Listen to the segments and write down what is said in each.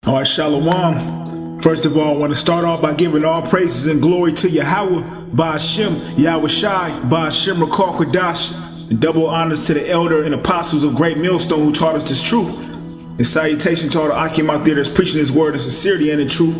All right, Shalom. First of all, I want to start off by giving all praises and glory to Yahawah, Bahasham, Yahawashi, Bahasham, Rakar Kodash, and double honors to the elder and apostles of Great Millstone who taught us this truth. And salutation to all the Akim out there that's preaching his word in sincerity and in truth.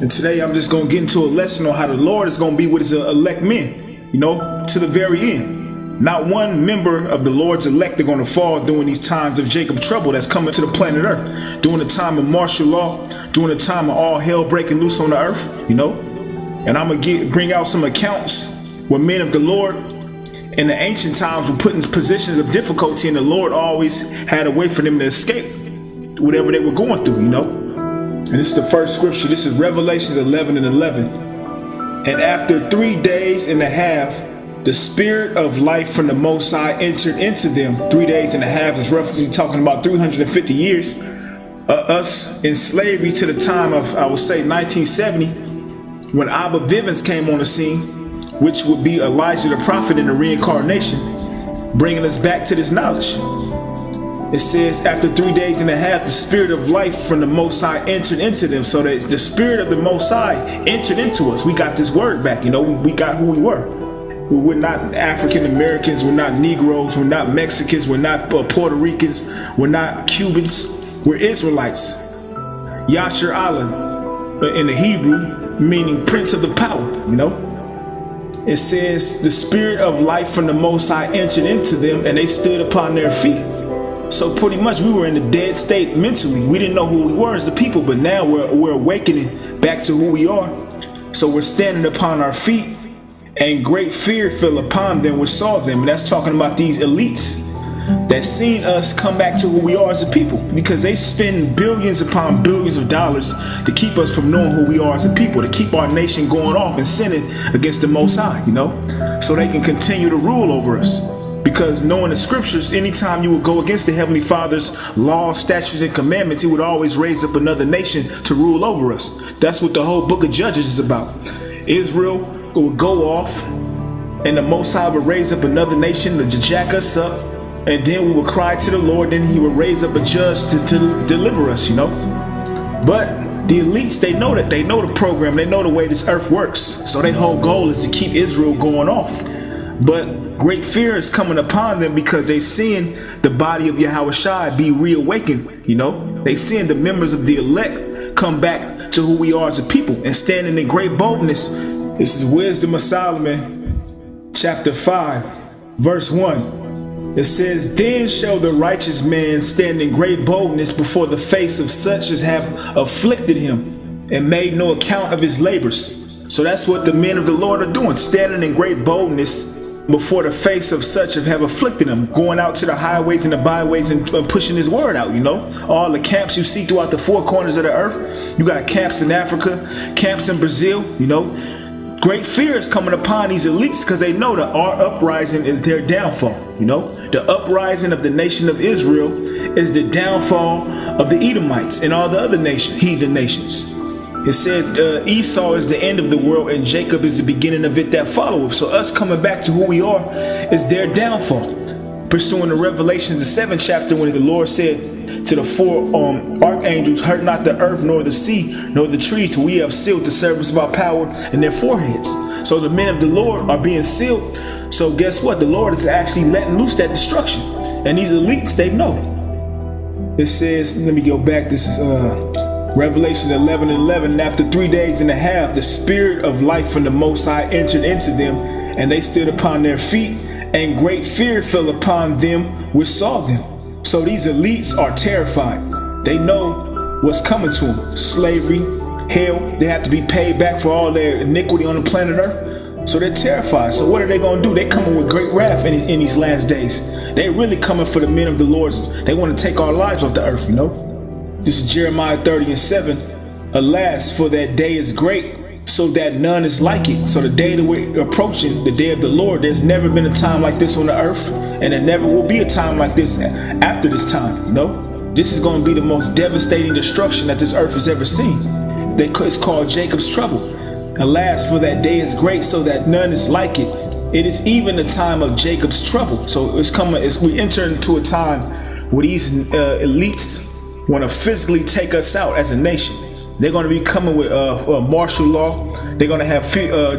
And today I'm just going to get into a lesson on how the Lord is going to be with his elect men, to the very end. Not one member of the Lord's elect are going to fall during these times of Jacob trouble that's coming to the planet Earth. During the time of martial law, during the time of all hell breaking loose on the earth, And I'm going to bring out some accounts where men of the Lord in the ancient times were put in positions of difficulty, and the Lord always had a way for them to escape whatever they were going through, And this is the first scripture. This is Revelations 11:11. And after 3 days and a half, the spirit of life from the Most High entered into them. 3 days and a half is roughly talking about 350 years. Us in slavery to the time of, I would say, 1970, when Abba Bivens came on the scene, which would be Elijah the prophet in the reincarnation, bringing us back to this knowledge. It says, after 3 days and a half, the spirit of life from the Most High entered into them. So that the spirit of the Most High entered into us. We got this word back, we got who we were. We're not African Americans, we're not Negroes, we're not Mexicans, we're not Puerto Ricans, we're not Cubans, we're Israelites. Yasher Allah in the Hebrew, meaning Prince of the Power, It says the spirit of life from the Most High entered into them and they stood upon their feet. So pretty much we were in a dead state mentally. We didn't know who we were as a people, but now we're awakening back to who we are. So we're standing upon our feet. And great fear fell upon them which saw them. And that's talking about these elites that seen us come back to who we are as a people. Because they spend billions upon billions of dollars to keep us from knowing who we are as a people. To keep our nation going off and sinning against the Most High, So they can continue to rule over us. Because knowing the scriptures, anytime you would go against the Heavenly Father's laws, statutes, and commandments, He would always raise up another nation to rule over us. That's what the whole book of Judges is about. Israel would go off and the Most High would raise up another nation to jack us up, and then we would cry to the Lord, then He would raise up a judge to deliver us, But the elites, they know the program, they know the way this earth works. So their whole goal is to keep Israel going off. But great fear is coming upon them because they seeing the body of Yahawashi be reawakened, They seeing the members of the elect come back to who we are as a people and standing in great boldness. This is Wisdom of Solomon, chapter 5, verse 1. It says, then shall the righteous man stand in great boldness before the face of such as have afflicted him and made no account of his labors. So that's what the men of the Lord are doing, standing in great boldness before the face of such as have afflicted him, going out to the highways and the byways and pushing his word out, All the camps you see throughout the four corners of the earth. You got camps in Africa, camps in Brazil, Great fear is coming upon these elites because they know that our uprising is their downfall. The uprising of the nation of Israel is the downfall of the Edomites and all the other heathen nations. It says Esau is the end of the world and Jacob is the beginning of it that followeth. So us coming back to who we are is their downfall. Pursuing the Revelations, the 7th chapter, when the Lord said to the four archangels, hurt not the earth, nor the sea, nor the trees, till we have sealed the servants of our power in their foreheads. So the men of the Lord are being sealed. So guess what? The Lord is actually letting loose that destruction. And these elites, they know. It says, let me go back. This is Revelation 11:11. And after 3 days and a half, the spirit of life from the Most High entered into them, and they stood upon their feet, and great fear fell upon them which saw them. So these elites are terrified. They know what's coming to them. Slavery, hell, they have to be paid back for all their iniquity on the planet Earth. So they're terrified. So what are they going to do? They're coming with great wrath in these last days. They're really coming for the men of the Lord. They want to take our lives off the earth, This is Jeremiah 30:7. Alas, for that day is great, so that none is like it. So the day that we're approaching, the day of the Lord, there's never been a time like this on the earth, and there never will be a time like this after this time, This is going to be the most devastating destruction that this earth has ever seen. It's called Jacob's trouble. Alas, for that day is great, so that none is like it. It is even the time of Jacob's trouble. So we enter into a time where these elites, want to physically take us out as a nation. They're going to be coming with martial law. They're going to have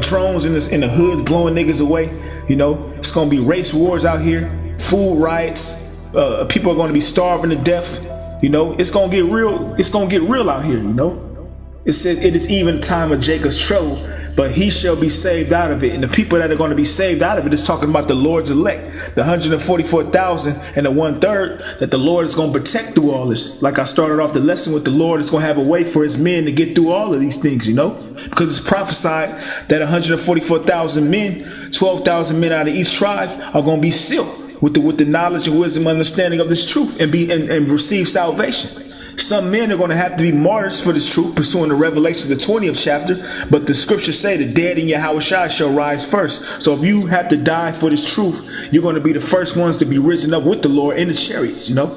drones in the hoods blowing niggas away. You know, it's going to be race wars out here, food riots. People are going to be starving to death. You know, it's going to get real. It's going to get real out here. You know, it says it is even time of Jacob's trouble, but he shall be saved out of it. And the people that are going to be saved out of it is talking about the Lord's elect, the 144,000 and the 1/3 that the Lord is going to protect through all this. Like I started off the lesson with, the Lord is going to have a way for his men to get through all of these things, you know, because it's prophesied that 144,000 men, 12,000 men out of each tribe are going to be sealed with the knowledge and wisdom and understanding of this truth and receive salvation. Some men are going to have to be martyrs for this truth, pursuing the Revelation, the 20th chapter. But the scriptures say the dead in Yahawashi shall rise first. So if you have to die for this truth, you're going to be the first ones to be risen up with the Lord in the chariots, you know.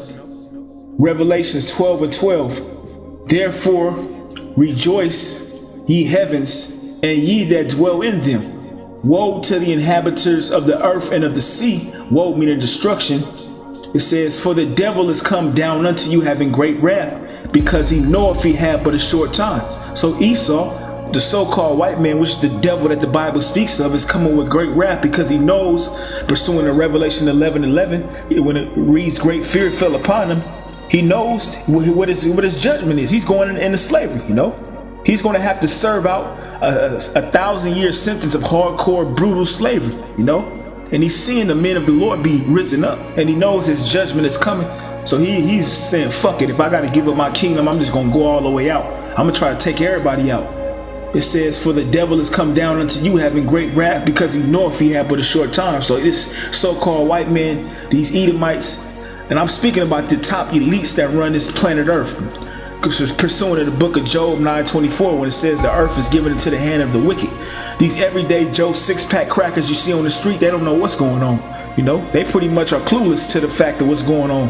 Revelations 12:12. Therefore rejoice, ye heavens, and ye that dwell in them. Woe to the inhabitants of the earth and of the sea. Woe meaning destruction. It says, for the devil is come down unto you having great wrath, because he knoweth he had but a short time. So Esau, the so-called white man, which is the devil that the Bible speaks of, is coming with great wrath because he knows, pursuing the Revelation 11:11, when it reads great fear fell upon him, he knows what his judgment is. He's going into slavery, you know. He's going to have to serve out a 1,000-year sentence of hardcore, brutal slavery, you know. And he's seeing the men of the Lord be risen up, and he knows his judgment is coming. So he's saying, fuck it, if I got to give up my kingdom, I'm just going to go all the way out. I'm going to try to take everybody out. It says, for the devil is come down unto you having great wrath, because he knoweth he had but a short time. So this so-called white man, these Edomites, and I'm speaking about the top elites that run this planet Earth, pursuing the book of Job 9:24, when it says the earth is given into the hand of the wicked. These everyday Joe 6-pack crackers you see on the street, they don't know what's going on. You know, they pretty much are clueless to the fact of what's going on.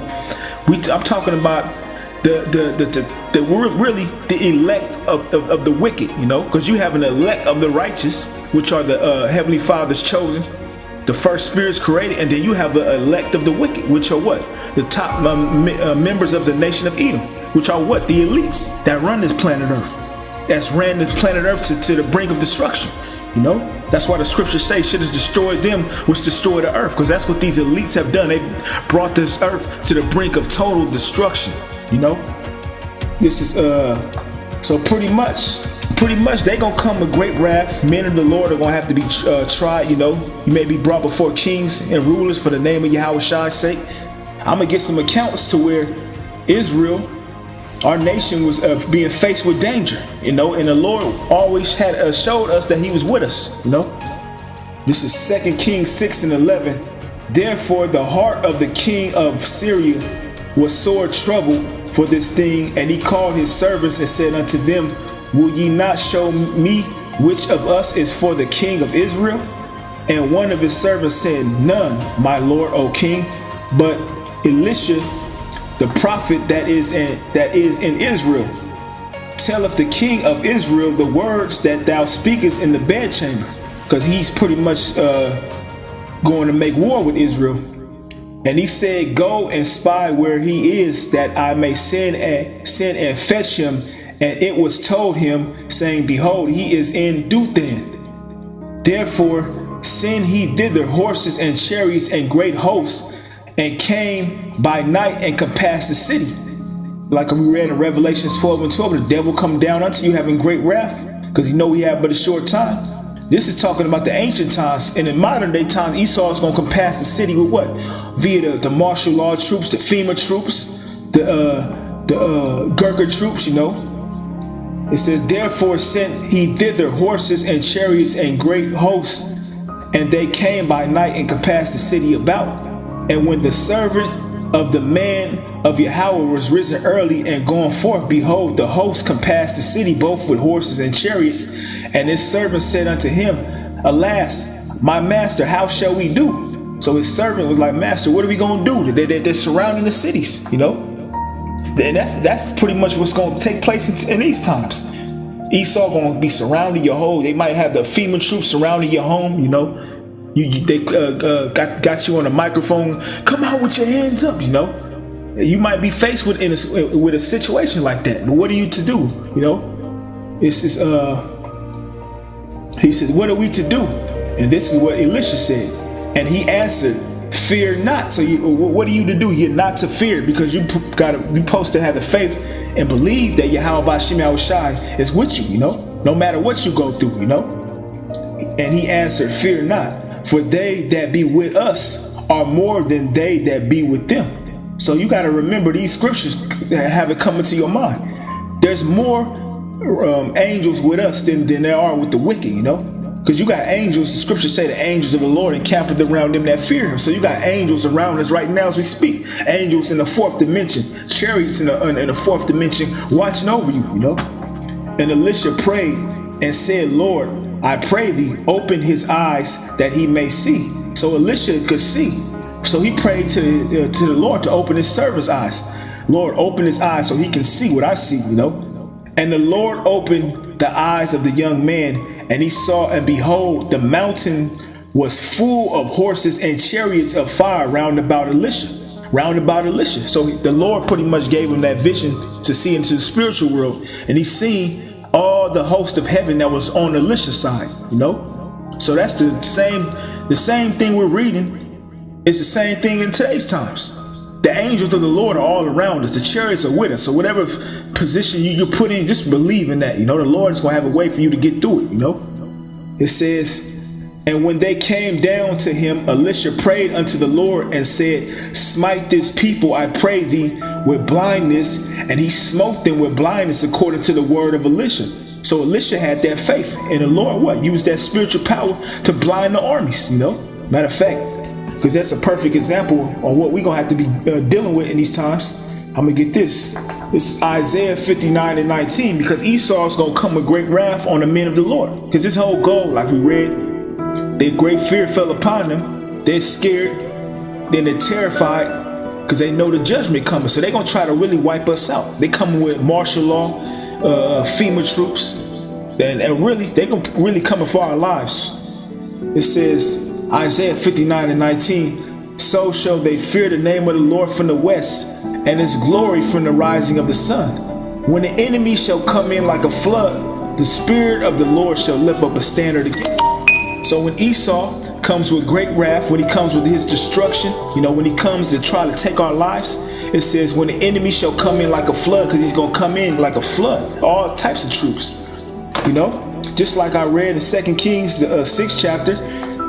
I'm talking about really the elect of the wicked, you know, because you have an elect of the righteous, which are the Heavenly Father's chosen, the first spirits created, and then you have the elect of the wicked, which are what? The top members of the nation of Edom, which are what? The elites that run this planet Earth, that's ran this planet Earth to the brink of destruction. You know, that's why the scriptures say shit has destroyed them which destroy the earth, because that's what these elites have done. They brought this earth to the brink of total destruction. You know, this is so pretty much they gonna come with great wrath. Men of the Lord are gonna have to be tried. You know, you may be brought before kings and rulers for the name of Yahawashi's sake. I'm gonna get some accounts to where Israel, our nation, was being faced with danger, you know, and the Lord always had showed us that he was with us, you know. This is 2 Kings 6:11. Therefore the heart of the king of Syria was sore troubled for this thing, and he called his servants and said unto them, will ye not show me which of us is for the king of Israel? And one of his servants said, none, my lord, O king, but Elisha, the prophet that is in Israel, telleth the king of Israel the words that thou speakest in the bedchamber, because he's pretty much going to make war with Israel. And he said, go and spy where he is, that I may send and fetch him. And it was told him, saying, behold, he is in Dothan. Therefore send he thither horses and chariots and great hosts, and came by night and compassed the city. Like we read in Revelation 12:12, the devil come down unto you having great wrath, because he know he had but a short time. This is talking about the ancient times. And in modern day times, Esau is going to compass the city with what? Via the martial law troops, the FEMA troops, the Gurkha troops, you know. It says, therefore sent he thither horses and chariots and great hosts, and they came by night and compassed the city about. And when the servant of the man of Yahawah was risen early and gone forth, behold, the host compassed the city both with horses and chariots. And his servant said unto him, alas, my master, how shall we do? So his servant was like, master, what are we going to do? They're surrounding the cities, you know. And that's pretty much what's going to take place in these times. Esau going to be surrounding your home. They might have the FEMA troops surrounding your home, you know. They got you on a microphone. Come out with your hands up, you know. You might be faced with with a situation like that, but what are you to do? You know, this is he said, what are we to do? And this is what Elisha said. And he answered, fear not. So what are you to do? You're not to fear, because you're supposed to have the faith and believe that Yahawah Bahasham Yahawashi is with you, you know, no matter what you go through, you know. And he answered, fear not, for they that be with us are more than they that be with them. So you got to remember these scriptures, have it come into your mind. There's more angels with us than there are with the wicked, you know, because you got angels. The scriptures say the angels of the Lord encampeth around them that fear him. So you got angels around us right now as we speak. Angels in the fourth dimension, chariots in the fourth dimension watching over you, you know. And Elisha prayed and said, Lord, I pray thee, open his eyes that he may see. So Elisha could see. So he prayed to the Lord to open his servant's eyes. Lord, open his eyes so he can see what I see, you know. And the Lord opened the eyes of the young man, and he saw, and behold, the mountain was full of horses and chariots of fire round about Elisha. So the Lord pretty much gave him that vision to see into the spiritual world, and he seen all the host of heaven that was on Elisha's side, you know. So that's the same thing we're reading. It's the same thing in today's times. The angels of the Lord are all around us. The chariots are with us. So whatever position you put in, just believe in that. You know, the Lord is going to have a way for you to get through it, you know. It says, and when they came down to him, Elisha prayed unto the Lord and said, smite this people, I pray thee, with blindness. And he smote them with blindness according to the word of Elisha. So Elisha had that faith. And the Lord used that spiritual power to blind the armies, you know. Matter of fact, because that's a perfect example on what we're going to have to be dealing with in these times. I'm going to get this. This is Isaiah 59:19, because Esau is going to come with great wrath on the men of the Lord. Because this whole goal, like we read, their great fear fell upon them. They're scared. Then they're terrified because they know the judgment coming. So they're going to try to really wipe us out. They coming with martial law, FEMA troops. And really, they're going to really coming for our lives. It says, Isaiah 59:19, so shall they fear the name of the Lord from the west, and his glory from the rising of the sun. When the enemy shall come in like a flood, the Spirit of the Lord shall lift up a standard against him. So when Esau comes with great wrath, when he comes with his destruction, you know, when he comes to try to take our lives, it says when the enemy shall come in like a flood, because he's going to come in like a flood, all types of troops, you know, just like I read in 2 Kings, the 6th chapter.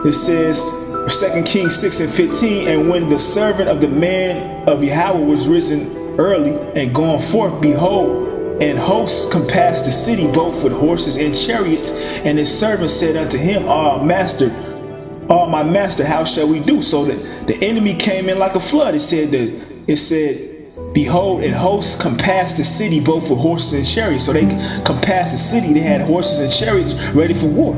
It says, 2 Kings 6:15, and when the servant of the man of Yahawah was risen early and gone forth, behold, and hosts compassed the city both with horses and chariots. And his servant said unto him, my master, how shall we do? So that the enemy came in like a flood. It said, behold, and hosts compassed the city both with horses and chariots. So they compassed the city. They had horses and chariots ready for war.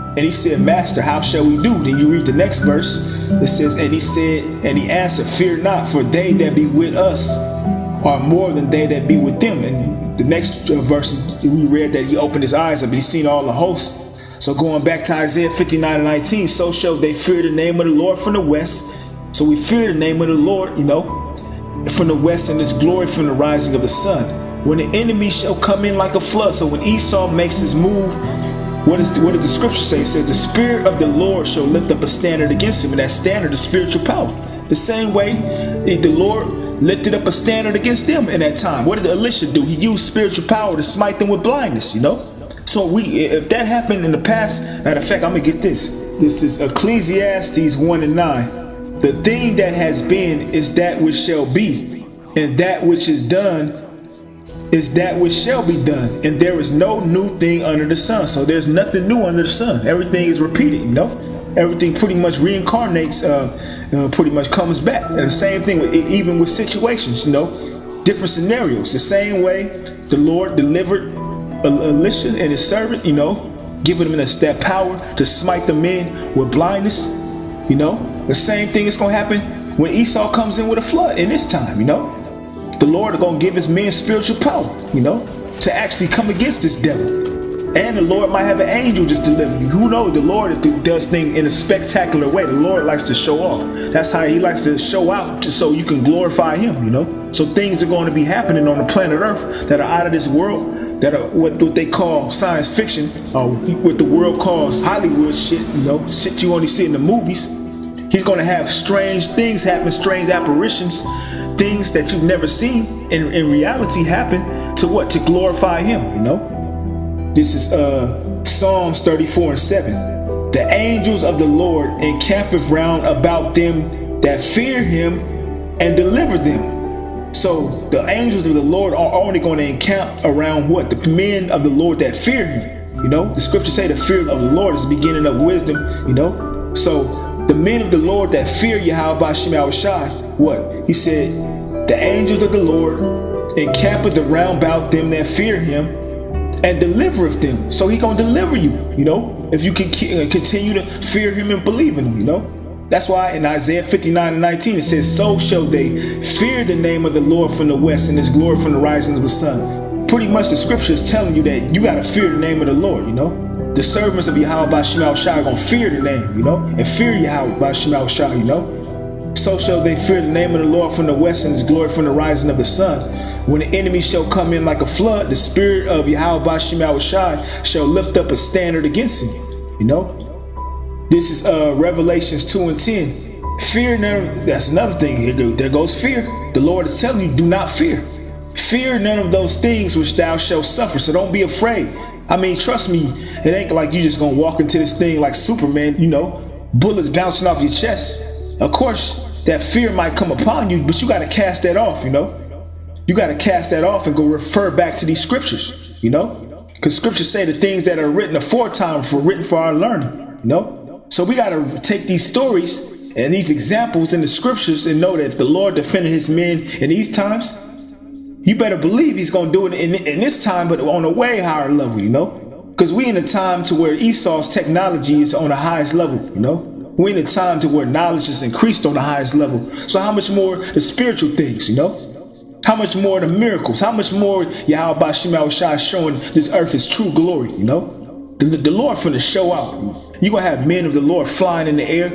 And he said, Master, how shall we do? Then you read the next verse. It says, and he said, and he answered, fear not, for they that be with us are more than they that be with them. And the next verse, we read that he opened his eyes up and he seen all the hosts. So going back to Isaiah 59:19, so shall they fear the name of the Lord from the west. So we fear the name of the Lord, you know, from the west, and his glory from the rising of the sun. When the enemy shall come in like a flood. So when Esau makes his move, what did the scripture say? It says the Spirit of the Lord shall lift up a standard against him, and that standard is spiritual power. The same way the Lord lifted up a standard against them in that time. What did Elisha do? He used spiritual power to smite them with blindness, you know. So if that happened in the past, matter of fact, I'm gonna get this. This is Ecclesiastes 1:9. The thing that has been is that which shall be, and that which is done is that which shall be done, and there is no new thing under the sun. So there's nothing new under the sun. Everything is repeated, you know. Everything pretty much reincarnates, pretty much comes back. And the same thing even with situations, you know, different scenarios. The same way the Lord delivered Elisha and his servant, you know, giving them that power to smite the men with blindness, you know. The same thing is going to happen when Esau comes in with a flood in this time, you know. The Lord is going to give his men spiritual power, you know, to actually come against this devil. And the Lord might have an angel just deliver you. Who knows? The Lord does things in a spectacular way. The Lord likes to show off. That's how he likes to show out, just so you can glorify him, you know? So things are going to be happening on the planet Earth that are out of this world, that are what they call science fiction, or what the world calls Hollywood shit, you know, shit you only see in the movies. He's going to have strange things happen, strange apparitions, things that you've never seen in reality happen to what? To glorify him, you know? This is Psalms 34:7. The angels of the Lord encampeth round about them that fear him and deliver them. So the angels of the Lord are only going to encamp around what? The men of the Lord that fear him. You know, the scriptures say the fear of the Lord is the beginning of wisdom, you know. So the men of the Lord that fear Yahawah, Bahasham, Yahawashi, what? He said, the angels of the Lord encampeth around about them that fear him and delivereth them. So he gonna deliver you, you know, if you can continue to fear him and believe in him, you know. That's why in Isaiah 59:19 it says, so shall they fear the name of the Lord from the west and his glory from the rising of the sun. Pretty much the scripture is telling you that you gotta fear the name of the Lord, you know. The servants of Yahawah, Bahasham, Yahawashi are gonna fear the name, you know, and fear Yahawah, Bahasham, Yahawashi, you know. So shall they fear the name of the Lord from the west and his glory from the rising of the sun. When the enemy shall come in like a flood, the spirit of Yahawah, Bahasham, Yahawashi shall lift up a standard against him. You know, this is Revelations 2:10. Fear none. That's another thing. Here, there goes fear. The Lord is telling you, do not fear. Fear none of those things which thou shalt suffer. So don't be afraid. I mean, trust me, it ain't like you just gonna walk into this thing like Superman. You know, bullets bouncing off your chest. Of course, that fear might come upon you, but you got to cast that off. You know. You got to cast that off and go refer back to these scriptures, you know, because scriptures say the things that are written aforetime written for our learning, you know. So we got to take these stories and these examples in the scriptures and know that if the Lord defended his men in these times, you better believe he's going to do it in this time, but on a way higher level, you know, because we in a time to where Esau's technology is on the highest level, you know. We're in a time to where knowledge is increased on the highest level. So how much more the spiritual things, you know? How much more the miracles? How much more Yahawah, Bahasham, Yahawashi is showing this earth is true glory, you know? The Lord finna show out. You're going to have men of the Lord flying in the air.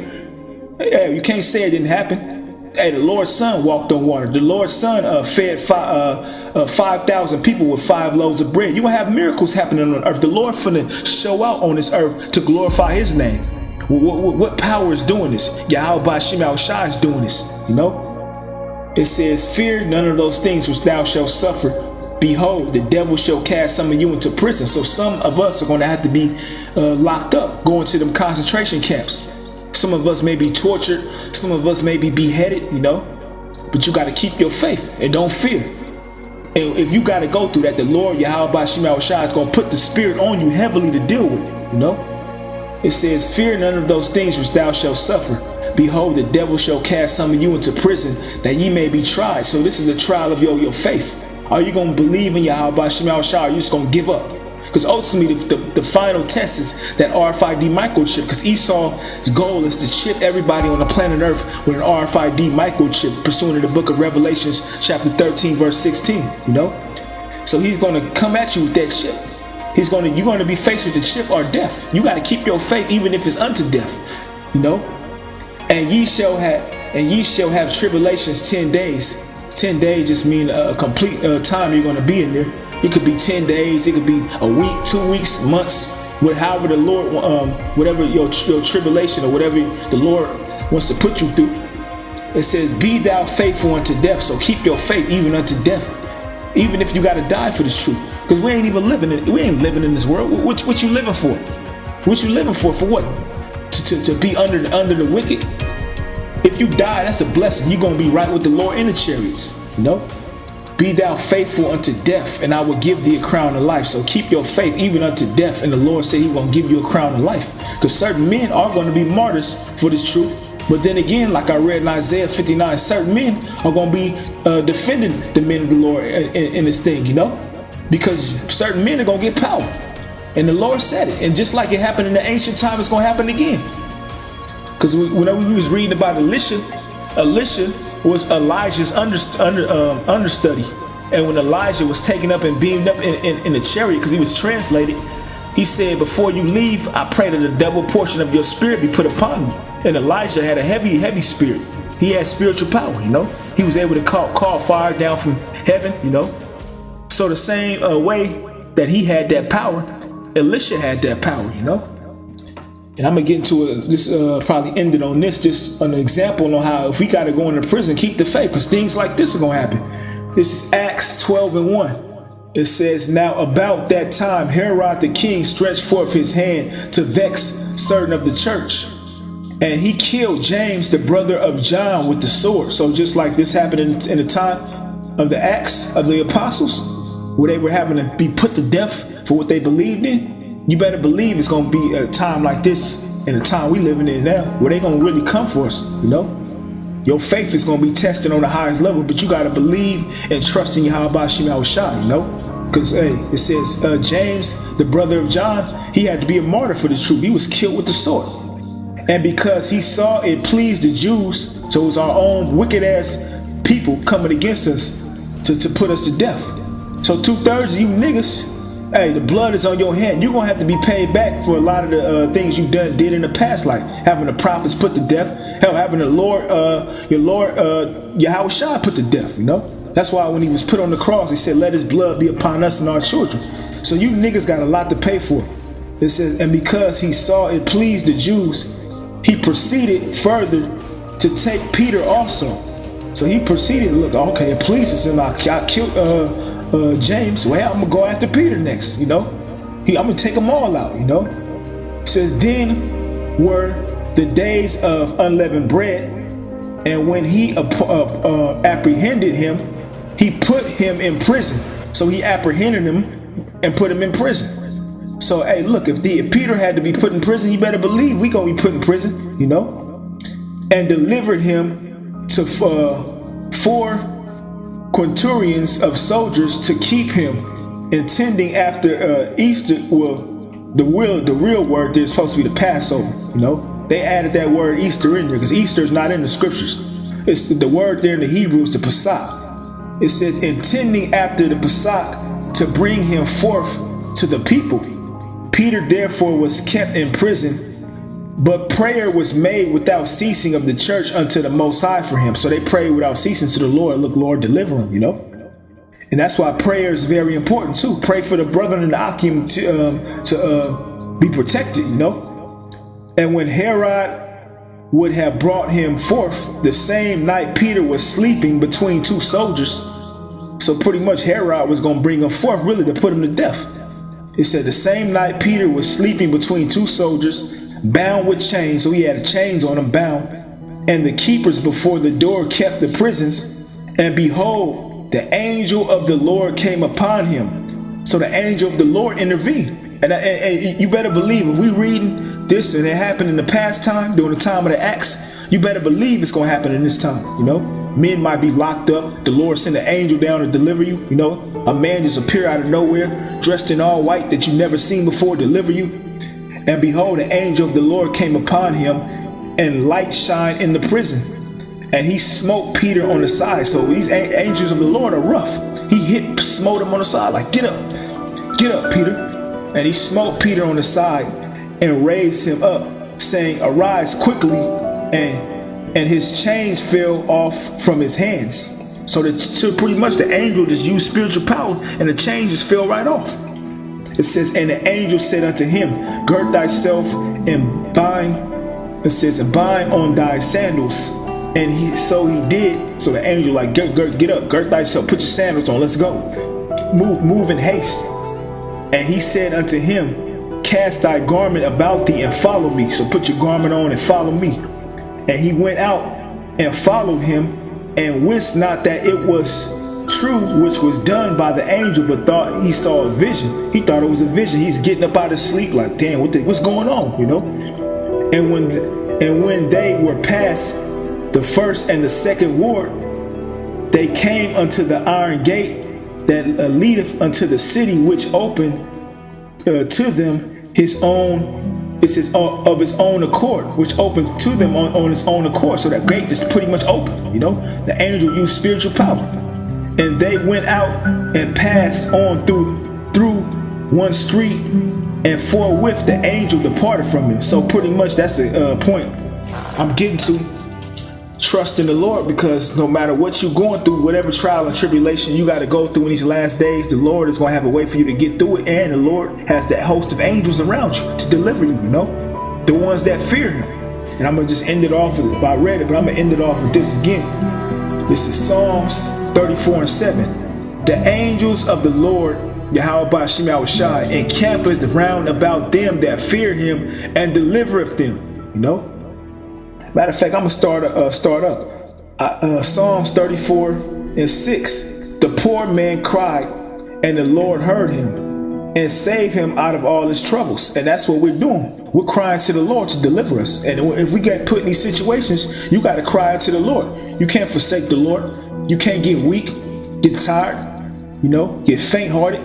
Hey, you can't say it didn't happen. Hey, the Lord's son walked on water. The Lord's son fed 5,000 people with 5 loaves of bread. You're going to have miracles happening on earth. The Lord finna show out on this earth to glorify his name. What power is doing this? Yahawah, Bahasham, Yahawashi is doing this, you know? It says, fear none of those things which thou shalt suffer. Behold, the devil shall cast some of you into prison. So some of us are going to have to be locked up, going to them concentration camps. Some of us may be tortured. Some of us may be beheaded, you know. But you got to keep your faith and don't fear. And if you got to go through that, the Lord, Yahawah, Bahasham, Yahawashi is going to put the spirit on you heavily to deal with it, you know. It says, fear none of those things which thou shalt suffer. Behold, the devil shall cast some of you into prison, that ye may be tried. So this is a trial of your faith. Are you going to believe in Yahawah, Bahasham, Yahawashi, or are you just going to give up? Because ultimately, the final test is that RFID microchip. Because Esau's goal is to chip everybody on the planet Earth with an RFID microchip, pursuant to the book of Revelations, chapter 13, verse 16, you know? So he's going to come at you with that chip. You're going to be faced with the chip or death. You got to keep your faith even if it's unto death, you know? And ye shall have tribulations 10 days. 10 days just mean a complete time you're going to be in there. It could be 10 days. It could be a week, 2 weeks, months. However the Lord, whatever your tribulation or whatever the Lord wants to put you through. It says, be thou faithful unto death. So keep your faith even unto death. Even if you got to die for this truth. Because we ain't living in this world. What you living for? What you living for? For what? To be under the wicked. If you die, that's a blessing. You're going to be right with the Lord in the chariots, you know. Be thou faithful unto death, and I will give thee a crown of life. So keep your faith even unto death. And the Lord said he going to give you a crown of life. Because certain men are going to be martyrs for this truth. But then again, like I read in Isaiah 59, certain men are going to be defending the men of the Lord in this thing, you know. Because certain men are going to get power. And the Lord said it. And just like it happened in the ancient time, it's going to happen again. Because whenever we was reading about Elisha was Elijah's understudy. And when Elijah was taken up and beamed up in the chariot, because he was translated, He said, before you leave, I pray that a double portion of your spirit be put upon me. And Elijah had a heavy spirit. He had spiritual power, you know. He was able to call fire down from heaven, you know. So the same way that he had that power, Elisha had that power, you know. And I'm going to get into this, probably ended on this, just an example on how if we got to go into prison, keep the faith, because things like this are going to happen. This is Acts 12:1. It says, now about that time, Herod the king stretched forth his hand to vex certain of the church. And he killed James, the brother of John, with the sword. So just like this happened in the time of the Acts of the Apostles, where they were having to be put to death for what they believed in, you better believe it's going to be a time like this in the time we living in now, where they're going to really come for us, you know. Your faith is going to be tested on the highest level, but you got to believe and trust in Yahawashi, you know. Because, hey, it says James, the brother of John, he had to be a martyr for the truth. He was killed with the sword. And because he saw it pleased the Jews, so it was our own wicked-ass people coming against us to put us to death. So 2/3 of you niggas, hey, the blood is on your hand. You're going to have to be paid back for a lot of the things you did in the past, like having the prophets put to death, hell, having the Lord, your Lord, Yahawashi put to death, you know? That's why when he was put on the cross, he said, let his blood be upon us and our children. So you niggas got a lot to pay for. It says, and because he saw it pleased the Jews, he proceeded further to take Peter also. So he proceeded, look, okay, it pleases him. I killed James. Well, I'm going to go after Peter next, you know. I'm going to take them all out, you know. It says, then were the days of unleavened bread. And when he apprehended him, he put him in prison. So he apprehended him and put him in prison. So, hey, look, if Peter had to be put in prison, you better believe we going to be put in prison, you know. And delivered him to 4 quintorians of soldiers to keep him, intending after Easter. Well, the real word there is supposed to be the Passover, you know. They added that word Easter in there because Easter is not in the scriptures. It's the word there in the Hebrew is the Pesach. It says, intending after the Pesach to bring him forth to the people. Peter therefore was kept in prison, but prayer was made without ceasing of the church unto the Most High for him. So they prayed without ceasing to the Lord. Look, Lord, deliver him, you know. And that's why prayer is very important too. Pray for the brethren in the Akim to be protected, you know. And when Herod would have brought him forth, the same night Peter was sleeping between 2 soldiers. So pretty much Herod was going to bring him forth really to put him to death. It said the same night Peter was sleeping between 2 soldiers, bound with chains. So he had chains on him, bound. And the keepers before the door kept the prisons. And behold, the angel of the Lord came upon him. So the angel of the Lord intervened. And you better believe, if we reading this and it happened in the past time, during the time of the Acts, you better believe it's going to happen in this time, you know. Men might be locked up. The Lord sent an angel down to deliver you, you know. A man just appear out of nowhere, dressed in all white that you never seen before, deliver you. And behold, the angel of the Lord came upon him, and light shined in the prison. And he smote Peter on the side. So these angels of the Lord are rough. He smote him on the side, like, get up, Peter. And he smote Peter on the side and raised him up, saying, arise quickly. And his chains fell off from his hands. So pretty much the angel just used spiritual power, and the chains just fell right off. It says, and the angel said unto him, gird thyself and bind. It says, and bind on thy sandals. And so he did. So the angel like, get up, gird thyself, put your sandals on, let's go. Move in haste. And he said unto him, cast thy garment about thee and follow me. So put your garment on and follow me. And he went out and followed him, and wist not that it was true which was done by the angel, but thought he saw a vision. He thought it was a vision. He's getting up out of sleep like, damn, what's going on, you know? And when they were past the first and the second ward, they came unto the iron gate that leadeth unto the city, which opened to them his own. It says of his own accord, which opened to them on his own accord. So that gate just pretty much open, you know. The angel used spiritual power, and they went out and passed on through one street, and forthwith the angel departed from him. So pretty much that's the point I'm getting to. Trust in the Lord, because no matter what you're going through, whatever trial and tribulation you got to go through in these last days, the Lord is going to have a way for you to get through it, and the Lord has that host of angels around you to deliver you, you know, the ones that fear him. And I'm going to just end it off with, I read it, but I'm going to end it off with this again. This is Psalms 34:7. The angels of the Lord, Yahawah, Bahasham, Yahawashi, encampeth round about them that fear him and delivereth them. You know? Matter of fact, I'm gonna start up. Psalms 34:6. The poor man cried, and the Lord heard him and saved him out of all his troubles. And that's what we're doing. We're crying to the Lord to deliver us. And if we get put in these situations, you got to cry to the Lord. You can't forsake the Lord. You can't get weak, get tired, you know, get faint-hearted.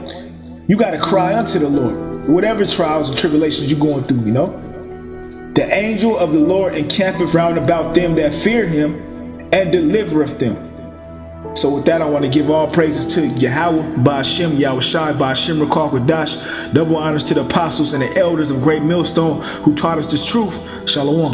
You got to cry unto the Lord, whatever trials and tribulations you're going through, you know. The angel of the Lord encampeth round about them that fear him and delivereth them. So with that, I want to give all praises to Yahawah, Bahasham, Yahawashi, Bahasham, Double honors to the apostles and the elders of Great Millstone who taught us this truth. Shalom.